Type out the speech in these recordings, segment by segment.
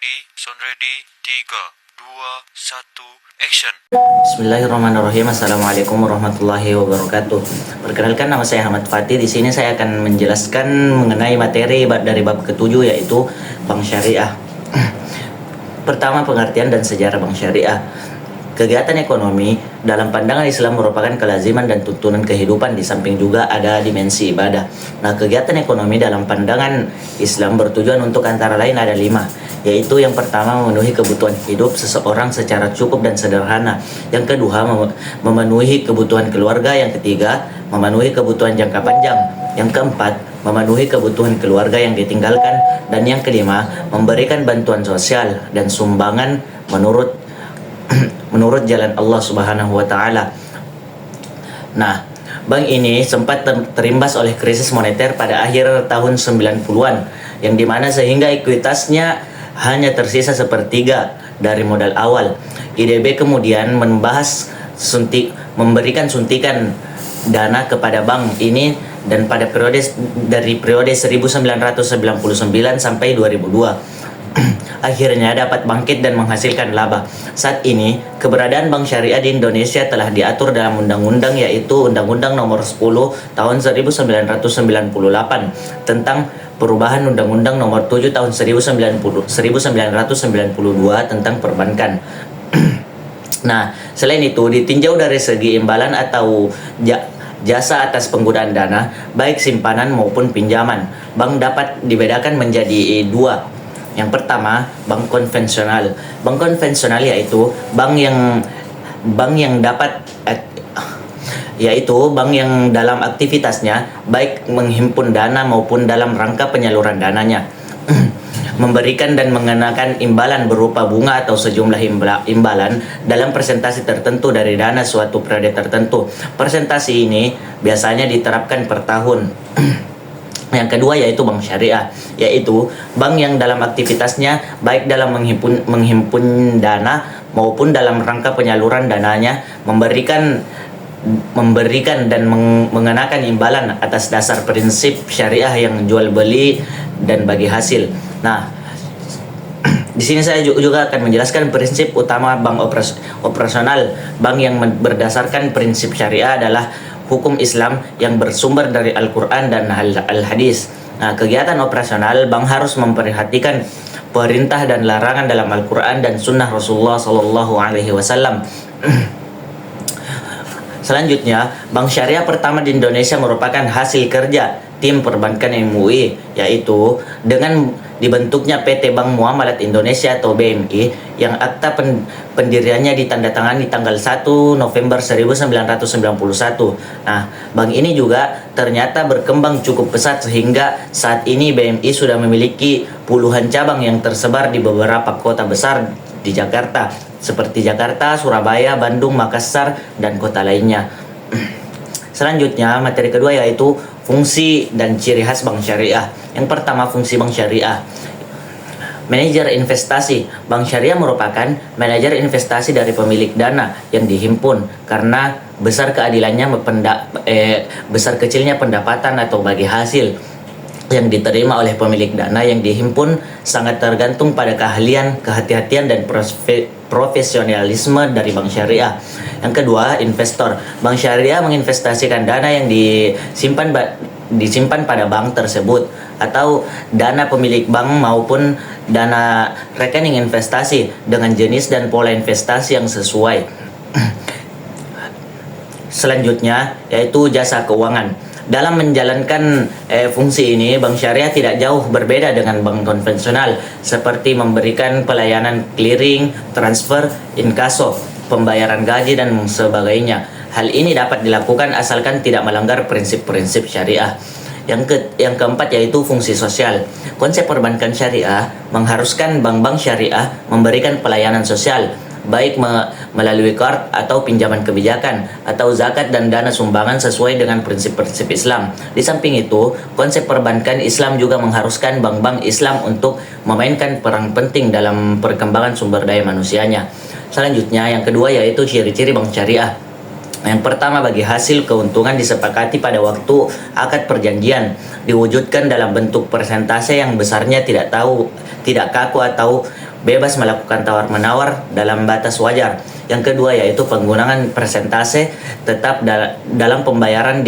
Sound ready, 3, 2, 1, action. Bismillahirrahmanirrahim. Assalamualaikum warahmatullahi wabarakatuh. Perkenalkan, nama saya Ahmad Fatih. Di sini saya akan menjelaskan mengenai materi dari bab ketujuh, yaitu Bank Syariah. Pertama, pengertian dan sejarah Bank Syariah. Kegiatan ekonomi dalam pandangan Islam merupakan kelaziman dan tuntunan kehidupan, di samping juga ada dimensi ibadah. Nah, kegiatan ekonomi dalam pandangan Islam bertujuan untuk antara lain ada 5, yaitu yang pertama, memenuhi kebutuhan hidup seseorang secara cukup dan sederhana. Yang kedua, memenuhi kebutuhan keluarga. Yang ketiga, memenuhi kebutuhan jangka panjang. Yang keempat, memenuhi kebutuhan keluarga yang ditinggalkan. Dan yang kelima, memberikan bantuan sosial dan sumbangan menurut jalan Allah Subhanahu wa taala. Nah, bank ini sempat terimbas oleh krisis moneter pada akhir tahun 90-an, yang dimana sehingga ekuitasnya hanya tersisa sepertiga dari modal awal. IDB kemudian memberikan suntikan dana kepada bank ini, dan pada periode 1999 sampai 2002 akhirnya dapat bangkit dan menghasilkan laba. Saat ini, keberadaan Bank Syariah di Indonesia telah diatur dalam undang-undang, yaitu Undang-Undang Nomor 10 Tahun 1998 tentang perubahan Undang-Undang Nomor 7 Tahun 1992 tentang perbankan. Nah, selain itu, ditinjau dari segi imbalan atau jasa atas penggunaan dana, baik simpanan maupun pinjaman, bank dapat dibedakan menjadi dua. Yang pertama, bank konvensional. Bank konvensional yaitu bank yang dalam aktivitasnya baik menghimpun dana maupun dalam rangka penyaluran dananya memberikan dan mengenakan imbalan berupa bunga atau sejumlah imbalan dalam persentase tertentu dari dana suatu periode tertentu. Persentase ini biasanya diterapkan per tahun. Yang kedua yaitu bank syariah, yaitu bank yang dalam aktivitasnya baik dalam menghimpun dana maupun dalam rangka penyaluran dananya memberikan dan mengenakan imbalan atas dasar prinsip syariah yang jual beli dan bagi hasil. Nah, di sini saya juga akan menjelaskan prinsip utama bank operasional. Bank yang berdasarkan prinsip syariah adalah hukum Islam yang bersumber dari Al-Quran dan Al-Hadis. Nah, kegiatan operasional bank harus memperhatikan perintah dan larangan dalam Al-Quran dan Sunnah Rasulullah SAW. Selanjutnya, bank syariah pertama di Indonesia merupakan hasil kerja tim perbankan MUI, yaitu dengan dibentuknya PT Bank Muamalat Indonesia atau BMI, yang akta pendiriannya ditandatangani tanggal 1 November 1991. Nah, bank ini juga ternyata berkembang cukup pesat sehingga saat ini BMI sudah memiliki puluhan cabang yang tersebar di beberapa kota besar di Jakarta, seperti Jakarta, Surabaya, Bandung, Makassar, dan kota lainnya. Selanjutnya, materi kedua yaitu fungsi dan ciri khas bank syariah. Yang pertama, fungsi bank syariah. Manajer investasi. Bank syariah merupakan manajer investasi dari pemilik dana yang dihimpun, karena besar kecilnya pendapatan atau bagi hasil yang diterima oleh pemilik dana yang dihimpun sangat tergantung pada keahlian, kehati-hatian, dan profesionalisme dari bank syariah. Yang kedua, investor. Bank syariah menginvestasikan dana yang disimpan pada bank tersebut, atau dana pemilik bank maupun dana rekening investasi dengan jenis dan pola investasi yang sesuai. Selanjutnya yaitu jasa keuangan. Dalam menjalankan fungsi ini, bank syariah tidak jauh berbeda dengan bank konvensional, seperti memberikan pelayanan clearing, transfer, inkaso, pembayaran gaji, dan sebagainya. Hal ini dapat dilakukan asalkan tidak melanggar prinsip-prinsip syariah. Yang keempat yaitu fungsi sosial. Konsep perbankan syariah mengharuskan bank-bank syariah memberikan pelayanan sosial, baik melalui card atau pinjaman kebijakan atau zakat dan dana sumbangan sesuai dengan prinsip-prinsip Islam. Di samping itu, konsep perbankan Islam juga mengharuskan bank-bank Islam untuk memainkan peran penting dalam perkembangan sumber daya manusianya. Selanjutnya, yang kedua yaitu ciri-ciri bank syariah. Yang pertama, bagi hasil keuntungan disepakati pada waktu akad perjanjian, diwujudkan dalam bentuk persentase yang besarnya tidak kaku atau bebas melakukan tawar-menawar dalam batas wajar. Yang kedua yaitu penggunaan persentase tetap dalam pembayaran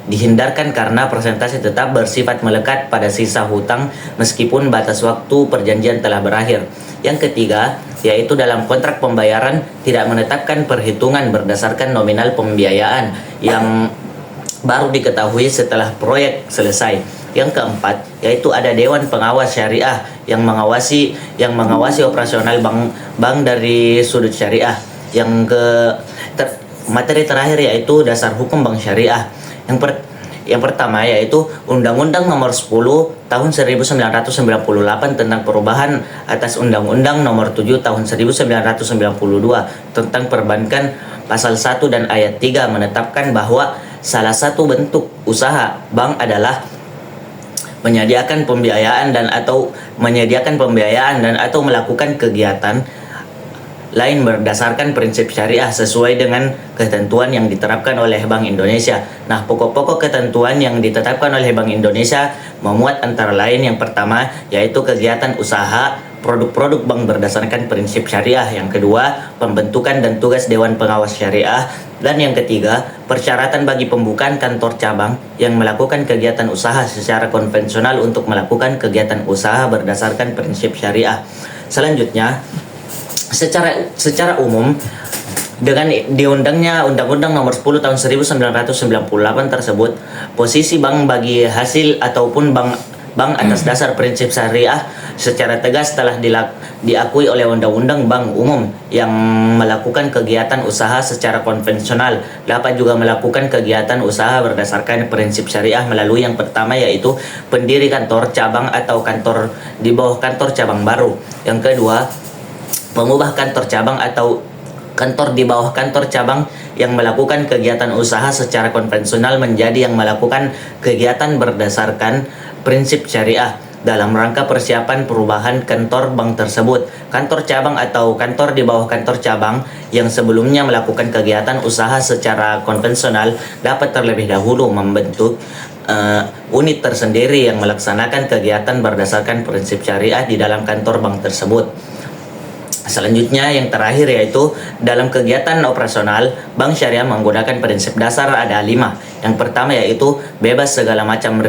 dihindarkan karena persentase tetap bersifat melekat pada sisa hutang meskipun batas waktu perjanjian telah berakhir. Yang ketiga yaitu dalam kontrak pembayaran tidak menetapkan perhitungan berdasarkan nominal pembiayaan yang baru diketahui setelah proyek selesai. Yang keempat yaitu ada Dewan Pengawas Syariah yang mengawasi operasional bank dari sudut syariah. Materi terakhir yaitu dasar hukum bank syariah. Yang pertama yaitu Undang-Undang Nomor 10 Tahun 1998 tentang perubahan atas Undang-Undang Nomor 7 Tahun 1992 tentang perbankan. Pasal 1 dan ayat 3 menetapkan bahwa salah satu bentuk usaha bank adalah menyediakan pembiayaan dan atau melakukan kegiatan lain berdasarkan prinsip syariah sesuai dengan ketentuan yang diterapkan oleh Bank Indonesia. Nah, pokok-pokok ketentuan yang ditetapkan oleh Bank Indonesia memuat antara lain yang pertama yaitu kegiatan usaha produk-produk bank berdasarkan prinsip syariah. Yang kedua, pembentukan dan tugas Dewan Pengawas Syariah. Dan yang ketiga, persyaratan bagi pembukaan kantor cabang yang melakukan kegiatan usaha secara konvensional untuk melakukan kegiatan usaha berdasarkan prinsip syariah. Selanjutnya, secara umum dengan diundangnya Undang-Undang Nomor 10 Tahun 1998 tersebut, posisi bank bagi hasil ataupun bank atas dasar prinsip syariah secara tegas telah diakui oleh Undang-Undang Bank Umum. Yang melakukan kegiatan usaha secara konvensional dapat juga melakukan kegiatan usaha berdasarkan prinsip syariah melalui yang pertama yaitu pendiri kantor cabang atau kantor di bawah kantor cabang baru. Yang kedua, mengubah kantor cabang atau kantor di bawah kantor cabang yang melakukan kegiatan usaha secara konvensional menjadi yang melakukan kegiatan berdasarkan prinsip syariah dalam rangka persiapan perubahan kantor bank tersebut. Kantor cabang atau kantor di bawah kantor cabang yang sebelumnya melakukan kegiatan usaha secara konvensional dapat terlebih dahulu membentuk unit tersendiri yang melaksanakan kegiatan berdasarkan prinsip syariah di dalam kantor bank tersebut. Selanjutnya yang terakhir yaitu dalam kegiatan operasional bank syariah menggunakan prinsip dasar ada 5. Yang pertama yaitu bebas segala macam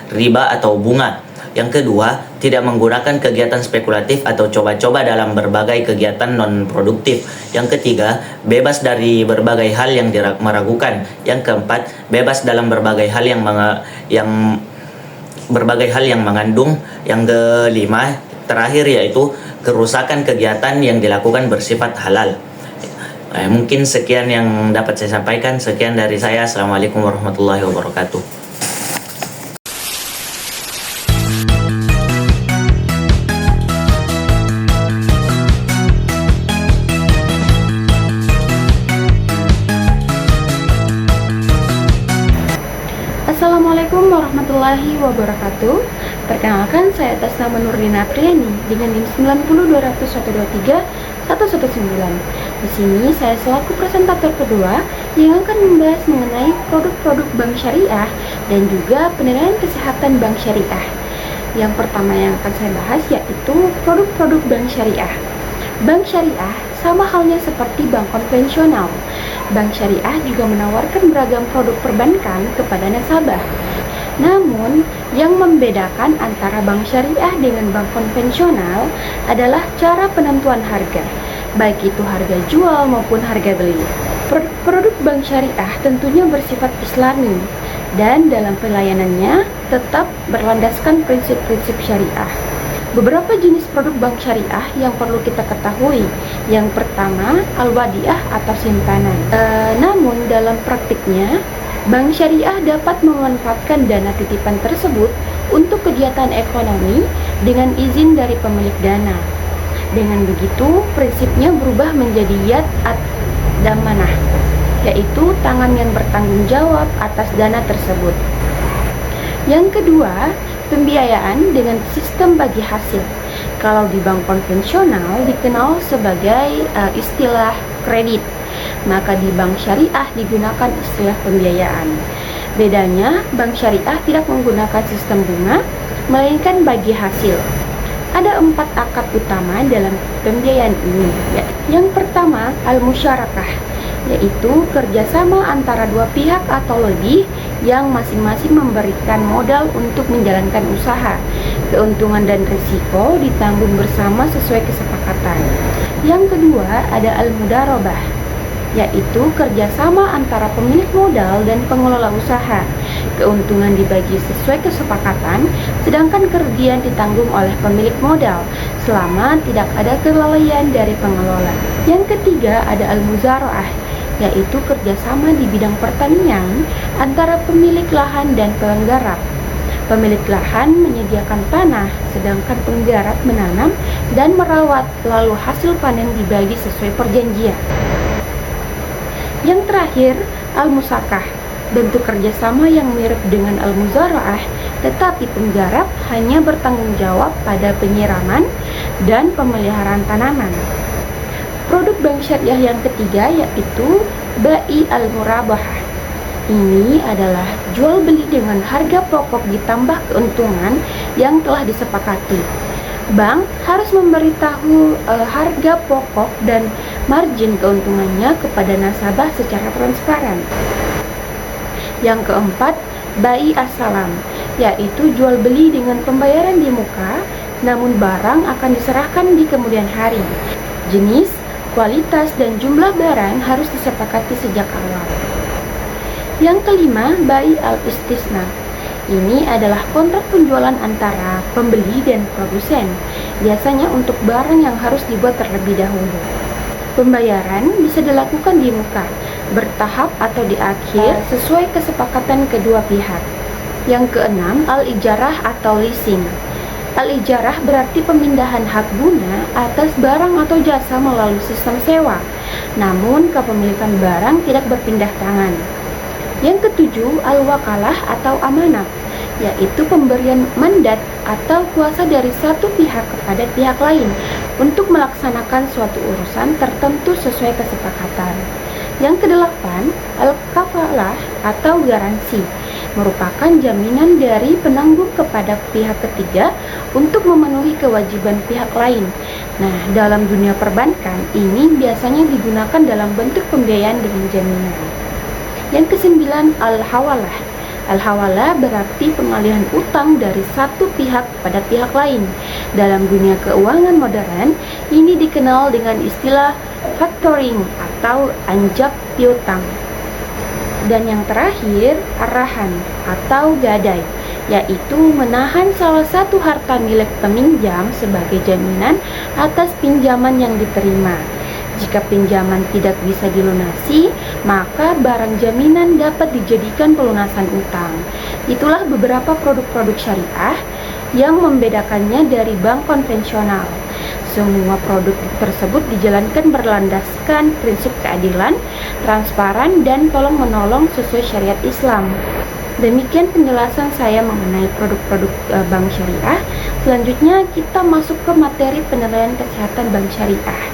riba atau bunga. Yang kedua, tidak menggunakan kegiatan spekulatif atau coba-coba dalam berbagai kegiatan non-produktif. Yang ketiga, bebas dari berbagai hal yang meragukan. Yang keempat, bebas dalam berbagai hal yang mengandung. Yang kelima, terakhir yaitu kerusakan kegiatan yang dilakukan bersifat halal. Mungkin sekian yang dapat saya sampaikan. Sekian dari saya. Assalamualaikum warahmatullahi wabarakatuh. Assalamualaikum warahmatullahi wabarakatuh. Perkenalkan, saya atas nama Nurdina Apriani dengan NIM 90212131119. Di sini saya selaku presentator kedua yang akan membahas mengenai produk-produk bank syariah dan juga penilaian kesehatan bank syariah. Yang pertama yang akan saya bahas yaitu produk-produk bank syariah. Bank syariah sama halnya seperti bank konvensional. Bank syariah juga menawarkan beragam produk perbankan kepada nasabah. Namun, yang membedakan antara bank syariah dengan bank konvensional adalah cara penentuan harga, baik itu harga jual maupun harga beli. Produk bank syariah tentunya bersifat islami dan dalam pelayanannya tetap berlandaskan prinsip-prinsip syariah. Beberapa jenis produk bank syariah yang perlu kita ketahui. Yang pertama, al-wadiah atau simpanan. Namun dalam praktiknya, bank syariah dapat memanfaatkan dana titipan tersebut untuk kegiatan ekonomi dengan izin dari pemilik dana. Dengan begitu, prinsipnya berubah menjadi yad ad-damanah, yaitu tangan yang bertanggung jawab atas dana tersebut. Yang kedua, pembiayaan dengan sistem bagi hasil. Kalau di bank konvensional dikenal sebagai istilah kredit, maka di bank syariah digunakan istilah pembiayaan. Bedanya, bank syariah tidak menggunakan sistem bunga, melainkan bagi hasil. Ada 4 akad utama dalam pembiayaan ini. Yang pertama, al-musyarakah, yaitu kerjasama antara dua pihak atau lebih yang masing-masing memberikan modal untuk menjalankan usaha. Keuntungan dan risiko ditanggung bersama sesuai kesepakatan. Yang kedua, ada al-mudarabah, yaitu kerjasama antara pemilik modal dan pengelola usaha. Keuntungan dibagi sesuai kesepakatan, sedangkan kerugian ditanggung oleh pemilik modal selama tidak ada kelalaian dari pengelola. Yang ketiga ada al-muzara'ah, yaitu kerjasama di bidang pertanian antara pemilik lahan dan penggarap. Pemilik lahan menyediakan tanah, sedangkan penggarap menanam dan merawat, lalu hasil panen dibagi sesuai perjanjian. Yang terakhir, al-musakah, bentuk kerjasama yang mirip dengan al-muzara'ah, tetapi penggarap hanya bertanggung jawab pada penyiraman dan pemeliharaan tanaman. Produk bank syariah yang ketiga yaitu bai al-murabahah. Ini adalah jual beli dengan harga pokok ditambah keuntungan yang telah disepakati. Bank harus memberitahu harga pokok dan margin keuntungannya kepada nasabah secara transparan. Yang keempat, bai as-salam, yaitu jual beli dengan pembayaran di muka, namun barang akan diserahkan di kemudian hari. Jenis, kualitas, dan jumlah barang harus disepakati sejak awal. Yang kelima, bai al-istisna. Ini adalah kontrak penjualan antara pembeli dan produsen, biasanya untuk barang yang harus dibuat terlebih dahulu. Pembayaran bisa dilakukan di muka, bertahap atau di akhir sesuai kesepakatan kedua pihak. Yang keenam, al-ijarah atau leasing. Al-ijarah berarti pemindahan hak guna atas barang atau jasa melalui sistem sewa, namun kepemilikan barang tidak berpindah tangan. Yang ketujuh, al-wakalah atau amanah, yaitu pemberian mandat atau kuasa dari satu pihak kepada pihak lain untuk melaksanakan suatu urusan tertentu sesuai kesepakatan. Yang kedelapan, al-kafalah atau garansi, merupakan jaminan dari penanggung kepada pihak ketiga untuk memenuhi kewajiban pihak lain. Nah, dalam dunia perbankan, ini biasanya digunakan dalam bentuk pembiayaan dengan jaminan. Yang kesembilan, al-hawalah. Al-hawalah berarti pengalihan utang dari satu pihak kepada pihak lain. Dalam dunia keuangan modern, ini dikenal dengan istilah factoring atau anjak piutang. Dan yang terakhir, arahan atau gadai, yaitu menahan salah satu harta milik peminjam sebagai jaminan atas pinjaman yang diterima. Jika pinjaman tidak bisa dilunasi, maka barang jaminan dapat dijadikan pelunasan utang. Itulah beberapa produk-produk syariah yang membedakannya dari bank konvensional. Semua produk tersebut dijalankan berlandaskan prinsip keadilan, transparan, dan tolong-menolong sesuai syariat Islam. Demikian penjelasan saya mengenai produk-produk bank syariah. Selanjutnya kita masuk ke materi penilaian kesehatan bank syariah.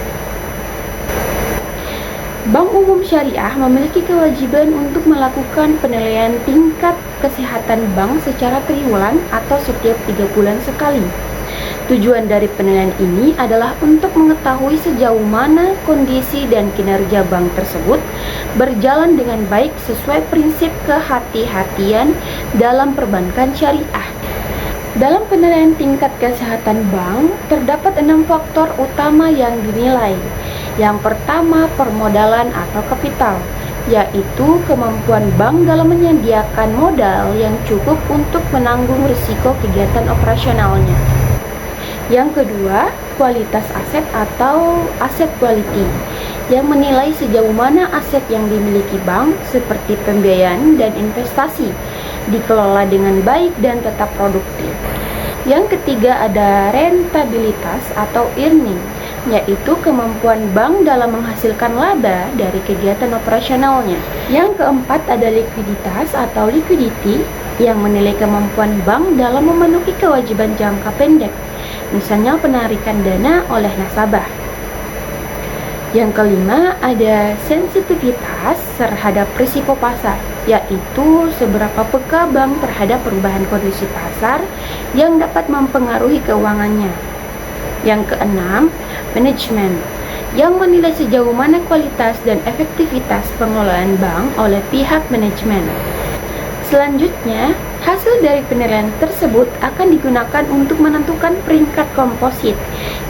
Bank Umum Syariah memiliki kewajiban untuk melakukan penilaian tingkat kesehatan bank secara triwulan atau setiap 3 bulan sekali. Tujuan dari penilaian ini adalah untuk mengetahui sejauh mana kondisi dan kinerja bank tersebut berjalan dengan baik sesuai prinsip kehati-hatian dalam perbankan syariah. Dalam penilaian tingkat kesehatan bank, terdapat 6 faktor utama yang dinilai. Yang pertama, permodalan atau kapital, yaitu kemampuan bank dalam menyediakan modal yang cukup untuk menanggung risiko kegiatan operasionalnya. Yang kedua, kualitas aset atau asset quality, yang menilai sejauh mana aset yang dimiliki bank seperti pembiayaan dan investasi dikelola dengan baik dan tetap produktif. Yang ketiga ada rentabilitas atau earning, yaitu kemampuan bank dalam menghasilkan laba dari kegiatan operasionalnya. Yang keempat ada likuiditas atau liquidity, yang menilai kemampuan bank dalam memenuhi kewajiban jangka pendek, misalnya penarikan dana oleh nasabah. Yang kelima ada sensitivitas terhadap risiko pasar, yaitu seberapa peka bank terhadap perubahan kondisi pasar yang dapat mempengaruhi keuangannya. Yang keenam, manajemen, yang menilai sejauh mana kualitas dan efektivitas pengelolaan bank oleh pihak manajemen. Selanjutnya, hasil dari penilaian tersebut akan digunakan untuk menentukan peringkat komposit,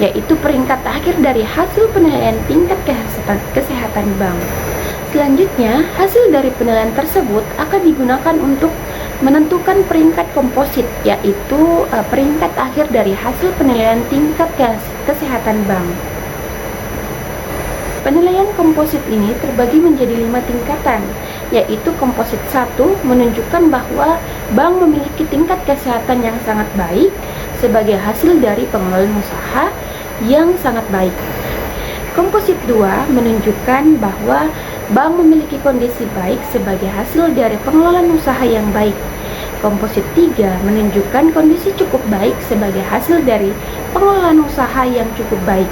yaitu peringkat akhir dari hasil penilaian tingkat kesehatan bank. Selanjutnya, hasil dari penilaian tersebut akan digunakan untuk menentukan peringkat komposit, yaitu peringkat akhir dari hasil penilaian tingkat kesehatan bank. Penilaian komposit ini terbagi menjadi 5 tingkatan, yaitu komposit 1 menunjukkan bahwa bank memiliki tingkat kesehatan yang sangat baik sebagai hasil dari pengelolaan usaha yang sangat baik. Komposit 2 menunjukkan bahwa bank memiliki kondisi baik sebagai hasil dari pengelolaan usaha yang baik. Komposit 3 menunjukkan kondisi cukup baik sebagai hasil dari pengelolaan usaha yang cukup baik.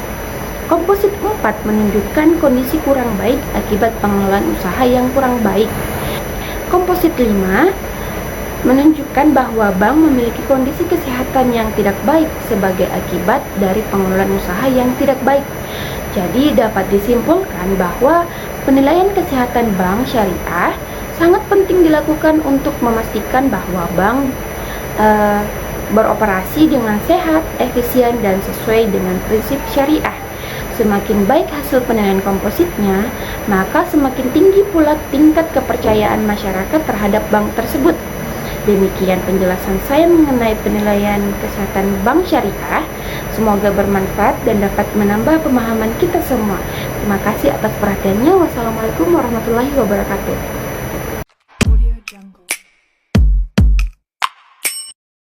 Komposit 4 menunjukkan kondisi kurang baik akibat pengelolaan usaha yang kurang baik. Komposit 5 menunjukkan bahwa bank memiliki kondisi kesehatan yang tidak baik sebagai akibat dari pengelolaan usaha yang tidak baik. Jadi dapat disimpulkan bahwa penilaian kesehatan bank syariah sangat penting dilakukan untuk memastikan bahwa bank beroperasi dengan sehat, efisien, dan sesuai dengan prinsip syariah. Semakin baik hasil penilaian kompositnya, maka semakin tinggi pula tingkat kepercayaan masyarakat terhadap bank tersebut. Demikian penjelasan saya mengenai penilaian kesehatan bank syariah. Semoga bermanfaat dan dapat menambah pemahaman kita semua. Terima kasih atas perhatiannya. Wassalamualaikum warahmatullahi wabarakatuh.